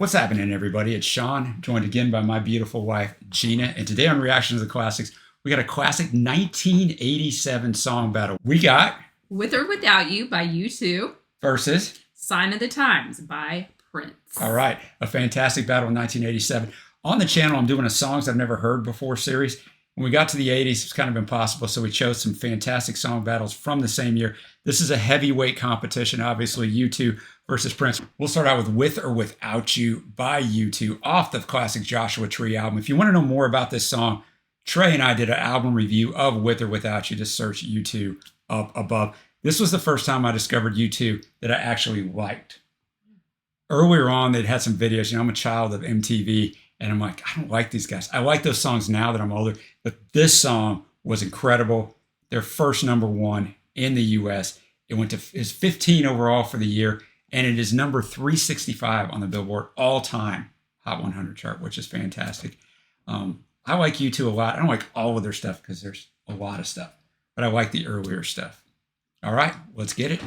What's happening, everybody? It's Sean, joined again by my beautiful wife, Gina. And today on Reactions to the Classics, we got a classic 1987 song battle. We got With or Without You by U2 versus Sign of the Times by Prince. All right, a fantastic battle in 1987. On the channel, I'm doing a Songs I've Never Heard Before series. When we got to the 80s, it's kind of impossible, so we chose some fantastic song battles from the same year. This is a heavyweight competition, obviously, U2 versus Prince. We'll start out with or Without You by U2 off the classic Joshua Tree album. If you want to know more about this song, Trey and I did an album review of With or Without You. Just search U2 up above. This was the first time I discovered U2 that I actually liked. Earlier on, they'd had some videos. You know, I'm a child of MTV, and I'm like, I don't like these guys. I like those songs now that I'm older, but this song was incredible. Their first #1 in the US. It's 15 overall for the year, and it is number 365 on the Billboard all-time Hot 100 chart, which is fantastic. I like U2 a lot. I don't like all of their stuff because there's a lot of stuff, but I like the earlier stuff. All right, let's get it.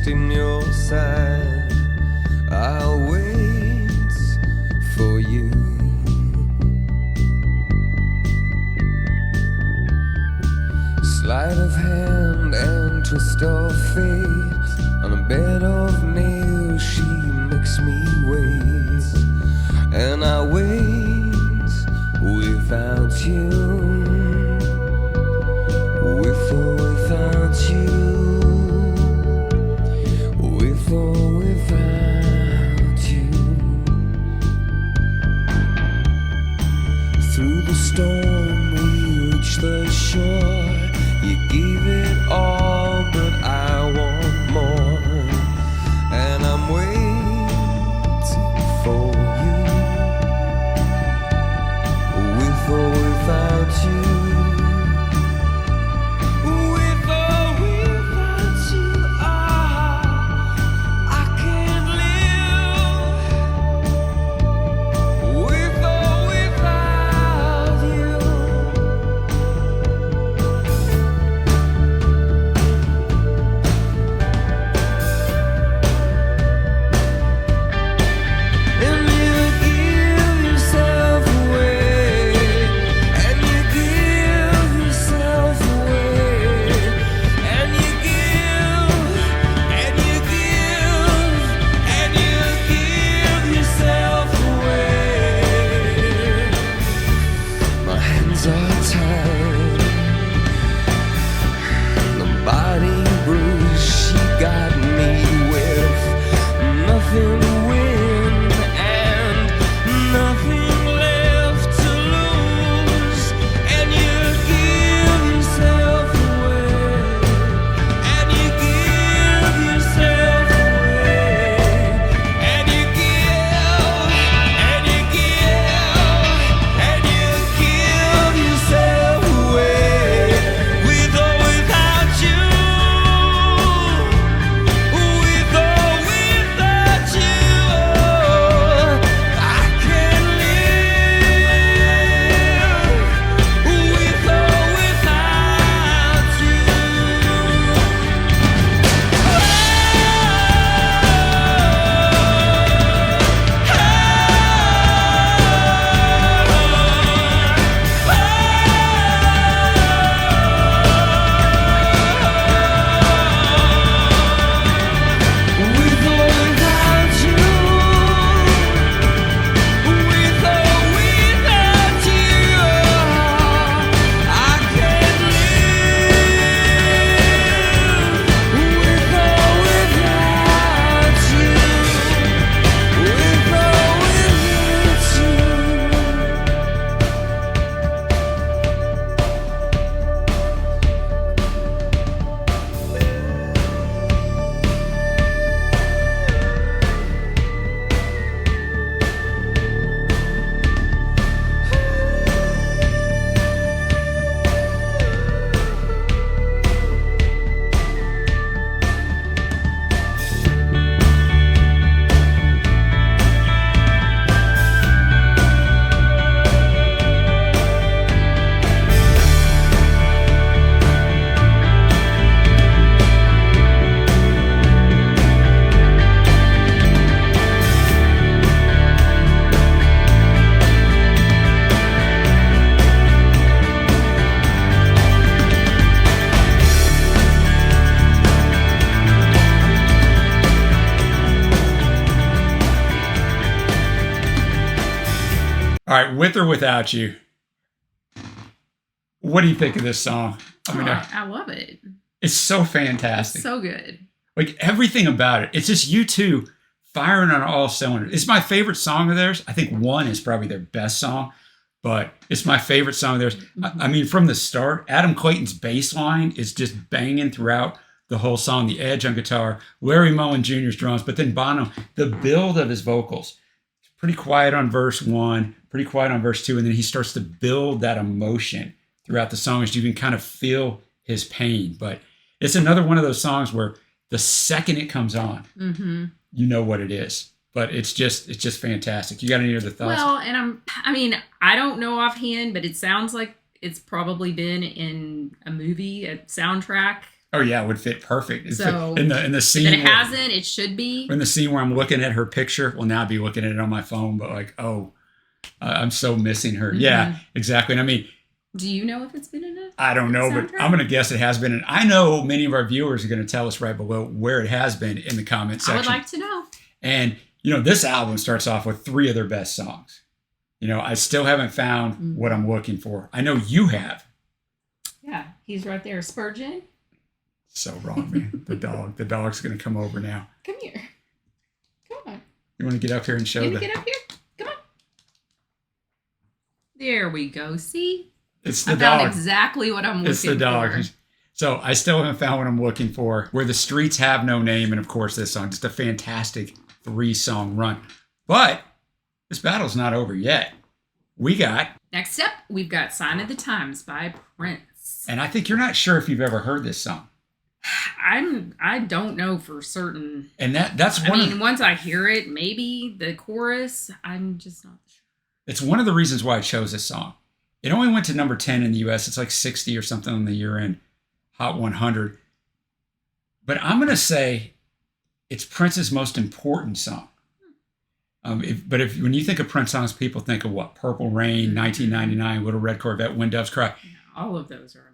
In your side, I'll wait for you. Sleight of hand and twist of fate. On a bed of nails, she makes me wait, and I wait without you, with or without you. With or without you. Through the storm we reach the shore. You gave it all, but I want more, and I'm waiting for you. With or without you. All right, with or without you. What do you think of this song? I love it. It's so fantastic. It's so good. Like everything about it. It's just you two firing on all cylinders. It's my favorite song of theirs. I think One is probably their best song, but it's my favorite song of theirs. I mean, from the start, Adam Clayton's bass line is just banging throughout the whole song. The edge on guitar, Larry Mullen Jr.'s drums, but then Bono, the build of his vocals. Pretty quiet on verse 1, pretty quiet on verse 2, and then he starts to build that emotion throughout the song as you can kind of feel his pain. But it's another one of those songs where the second it comes on, you know what it is. But it's just fantastic. You got any other thoughts? Well, and I don't know offhand, but it sounds like it's probably been in a movie, a soundtrack. Oh yeah, it would fit perfect. So in the scene, if it hasn't, it should be. In the scene where I'm looking at her picture, well, now I'd be looking at it on my phone, but like, I'm so missing her. Yeah, exactly. And I mean, do you know if it's been in it? I don't know, but I'm going to guess it has been. And I know many of our viewers are going to tell us right below where it has been in the comment section. I would like to know. And, this album starts off with 3 of their best songs. I still haven't found what I'm looking for. I know you have. Yeah, he's right there. Spurgeon. So wrong, man. The dog's going to come over now. Come here. Come on. You want to get up here and show Get up here. Come on. There we go. See? It's the I dog. found exactly what I'm looking for. It's the dog. So I still haven't found what I'm looking for. Where the Streets Have No Name, and of course this song. Just a fantastic 3-song run. But this battle's not over yet. Next up, we've got Sign of the Times by Prince. And I think you're not sure if you've ever heard this song. I don't know for certain. And that's one. Once I hear it, maybe the chorus, I'm just not sure. It's one of the reasons why I chose this song. It only went to number 10 in the U.S. It's like 60 or something on the year-end Hot 100. But I'm going to say it's Prince's most important song. When you think of Prince songs, people think of what? Purple Rain, 1999, Little Red Corvette, When Doves Cry. Yeah, all of those are amazing.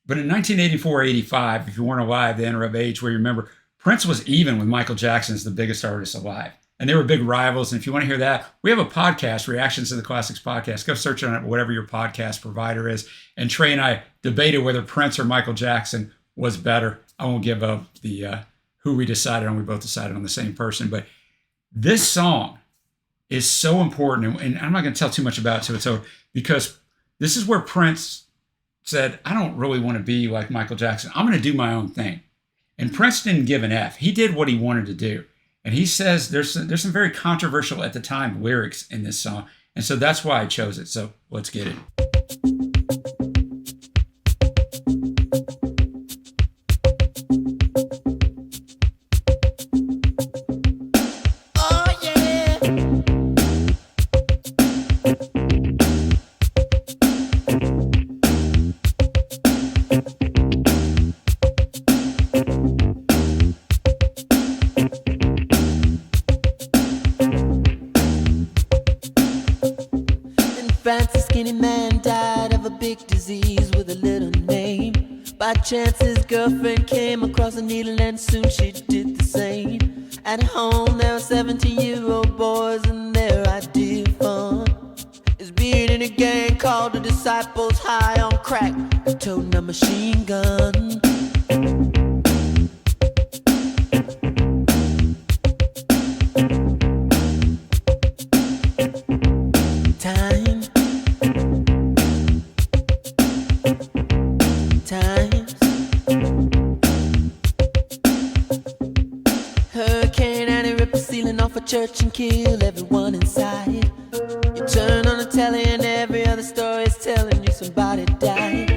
But in 1984-85, if you weren't alive, the enter of age, where you remember, Prince was even with Michael Jackson as the biggest artist alive. And they were big rivals. And if you want to hear that, we have a podcast, Reactions to the Classics podcast. Go search on it, whatever your podcast provider is. And Trey and I debated whether Prince or Michael Jackson was better. I won't give up the who we decided on. We both decided on the same person. But this song is so important. And I'm not going to tell too much about it till it's over, because this is where Prince said, I don't really want to be like Michael Jackson. I'm going to do my own thing. And Prince didn't give an F. He did what he wanted to do. And he says there's some very controversial at the time lyrics in this song. And so that's why I chose it. So let's get it. France, a skinny man died of a big disease with a little name. By chance his girlfriend came across a needle and soon she did the same. At home there were 17-year-old boys and their idea of fun is being in a gang called the Disciples, high on crack and toting a machine gun. Church and kill everyone inside. You turn on the telly and every other story is telling you somebody died.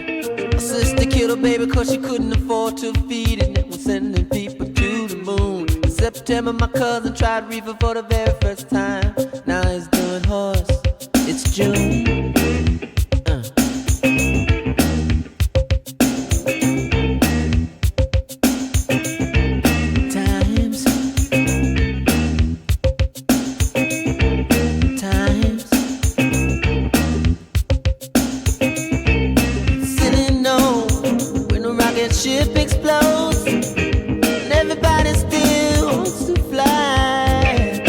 A sister killed her baby cause she couldn't afford to feed it and was sending people to the moon. In September my cousin tried reefer for the very first time. Now he's doing horse. It's June. Ship explodes and everybody still wants to fly.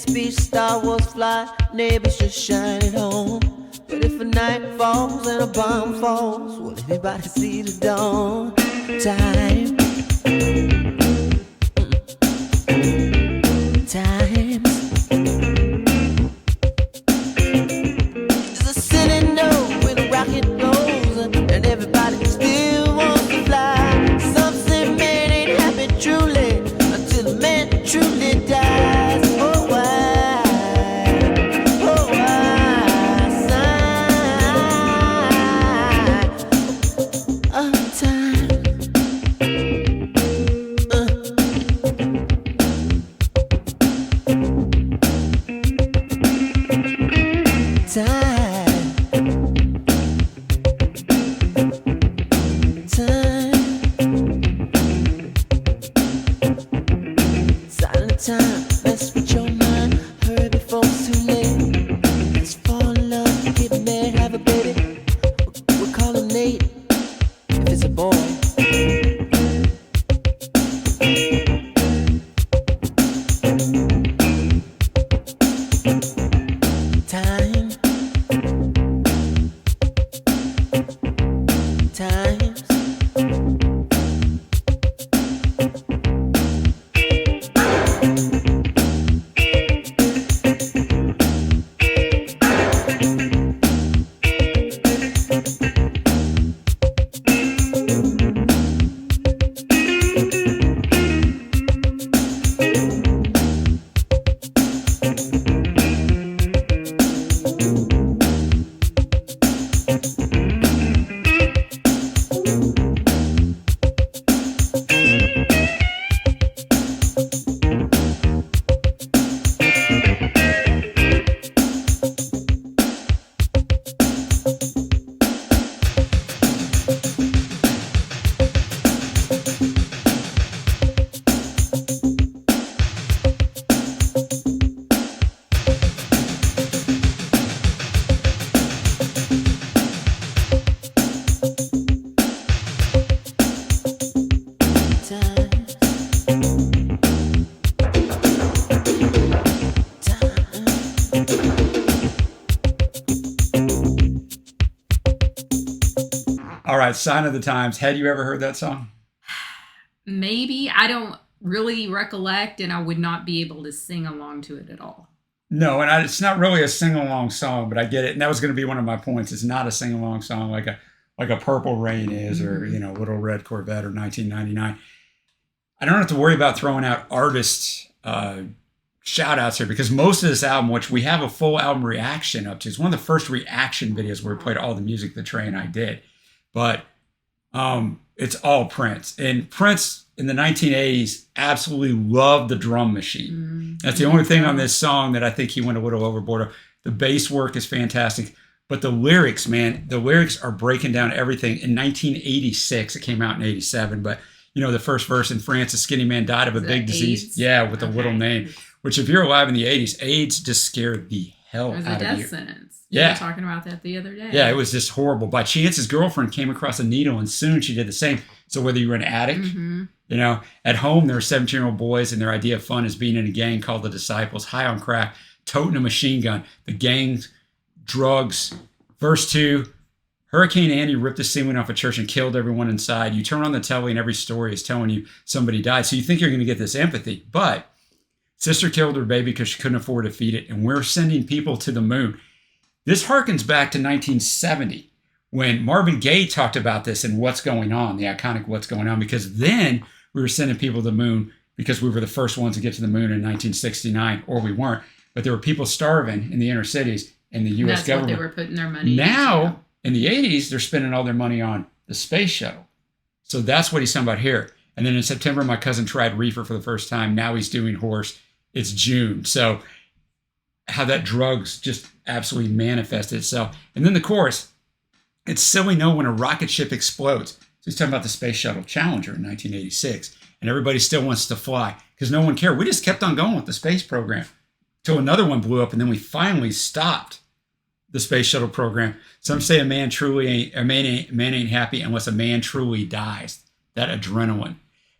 speech, Star Wars fly, neighbors just shine at home. But if a night falls and a bomb falls, will anybody see the dawn? Time. Times. There's a silly note when a rocket goes, and everybody still wants to fly. Some say man ain't happy truly until the man truly dies. Oh why, sigh of time. Time, mess with your mind, hurry before it's too late. Let's fall in love, get married, have a baby. We'll call him Nate, if it's a boy. Time. Times. All right, Sign of the Times. Had you ever heard that song? Maybe. I don't really recollect, and I would not be able to sing along to it at all. No, and it's not really a sing-along song, but I get it. And that was going to be one of my points. It's not a sing-along song like a Purple Rain is, or Little Red Corvette or 1999. I don't have to worry about throwing out artist shout outs here, because most of this album, which we have a full album reaction up to, it's one of the first reaction videos where we played all the music that Trey and I did. But it's all Prince. And Prince in the 1980s absolutely loved the drum machine. That's the only thing on this song that I think he went a little overboard. The bass work is fantastic. But the lyrics, man, the lyrics are breaking down everything. In 1986, it came out in 87, but the first verse, in France, a skinny man died of a big disease. AIDS? Yeah, with a little name. Which, if you're alive in the 80s, AIDS just scared the hell It was out a of you. death sentence. Yeah. We were talking about that the other day. Yeah, it was just horrible. By chance, his girlfriend came across a needle, and soon she did the same. So whether you were an addict, at home, there were 17-year-old boys, and their idea of fun is being in a gang called the Disciples, high on crack, toting a machine gun. The gangs, drugs. Verse 2, Hurricane Andy ripped the ceiling off a church and killed everyone inside. You turn on the telly and every story is telling you somebody died. So you think you're going to get this empathy. But sister killed her baby because she couldn't afford to feed it. And we're sending people to the moon. This harkens back to 1970 when Marvin Gaye talked about this and What's Going On, the iconic What's Going On, because then we were sending people to the moon because we were the first ones to get to the moon in 1969, or we weren't. But there were people starving in the inner cities, and the U.S. That's government. what they were putting their money Now, into. in the 80s, they're spending all their money on the space shuttle. So that's what he's talking about here. And then in September, my cousin tried reefer for the first time. Now he's doing horse. It's June. So how that drugs just absolutely manifested itself. And then the chorus, it's silly no when a rocket ship explodes. So he's talking about the Space Shuttle Challenger in 1986. And everybody still wants to fly because no one cared. We just kept on going with the space program till another one blew up, and then we finally stopped the space shuttle program. Some say a man ain't happy unless a man truly dies. That adrenaline.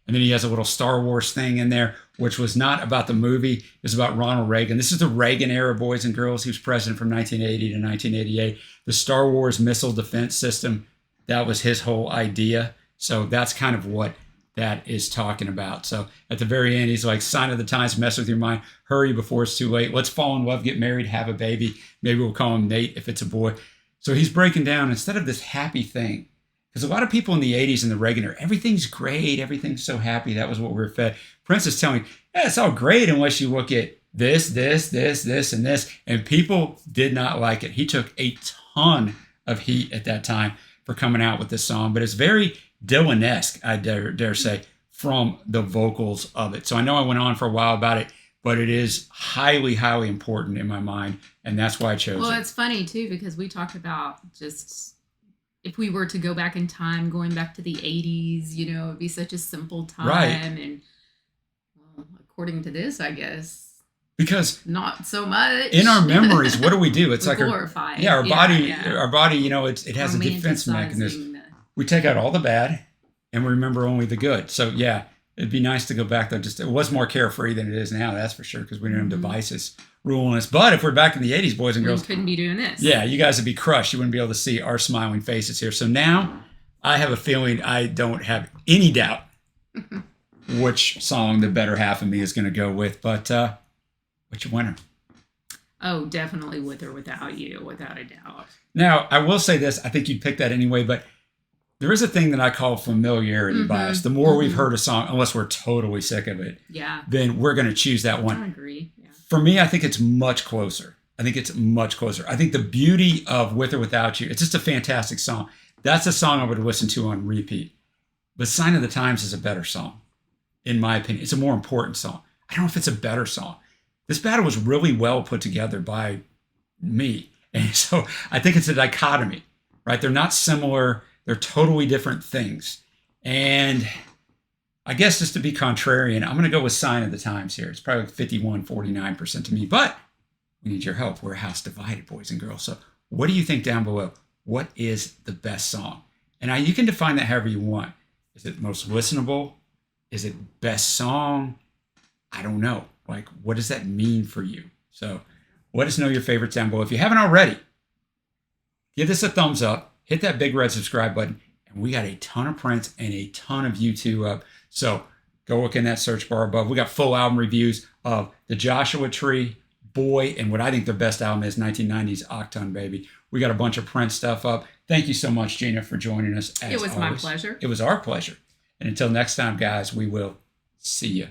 And then he has a little Star Wars thing in there, which was not about the movie. It was about Ronald Reagan. This is the Reagan era, boys and girls. He was president from 1980 to 1988. The Star Wars missile defense system, that was his whole idea. So that's kind of what that is talking about. So at the very end, he's like, sign of the times, mess with your mind. Hurry before it's too late. Let's fall in love, get married, have a baby. Maybe we'll call him Nate if it's a boy. So he's breaking down, instead of this happy thing, because a lot of people in the 80s and the Reagan era, everything's great, everything's so happy. That was what we were fed. Prince is telling me, yeah, it's all great unless you look at this, and this. And people did not like it. He took a ton of heat at that time for coming out with this song, but it's very Dylan-esque, I dare say, from the vocals of it. So I know I went on for a while about it, but it is highly, highly important in my mind, and that's why I chose it. Well, it's funny, too, because we talked about just if we were to go back in time, going back to the 80s, you know, it'd be such a simple time. Right. And well, according to this, I guess, because not so much. In our memories, what do? It's like glorify. our body, you know, it has a defense mechanism. We take out all the bad and we remember only the good. So yeah, it'd be nice to go back there. Just, it was more carefree than it is now, that's for sure, because we didn't have devices ruling us. But if we're back in the 80s, boys and girls, we couldn't be doing this. Yeah, you guys would be crushed. You wouldn't be able to see our smiling faces here. So now I have a feeling I don't have any doubt which song the better half of me is going to go with. But what's your winner? Oh, definitely With or Without You, without a doubt. Now, I will say this. I think you'd pick that anyway, but there is a thing that I call familiarity bias. The more we've heard a song, unless we're totally sick of it, then we're going to choose that one. I agree. Yeah. For me, I think it's much closer. I think the beauty of With or Without You, it's just a fantastic song. That's a song I would listen to on repeat. But Sign of the Times is a better song, in my opinion. It's a more important song. I don't know if it's a better song. This battle was really well put together by me. And so I think it's a dichotomy, right? They're not similar. They're totally different things. And I guess just to be contrarian, I'm going to go with Sign of the Times here. It's probably like 49% to me, but we need your help. We're a house divided, boys and girls. So what do you think down below? What is the best song? And you can define that however you want. Is it most listenable? Is it best song? I don't know. Like, what does that mean for you? So let us know your favorites down below. If you haven't already, give this a thumbs up. Hit that big red subscribe button. And we got a ton of Prince and a ton of U2 up. So go look in that search bar above. We got full album reviews of The Joshua Tree, Boy, and what I think their best album is, 1990s Octane Baby. We got a bunch of Prince stuff up. Thank you so much, Gina, for joining us. As it was always. my pleasure. It was our pleasure. And until next time, guys, we will see you.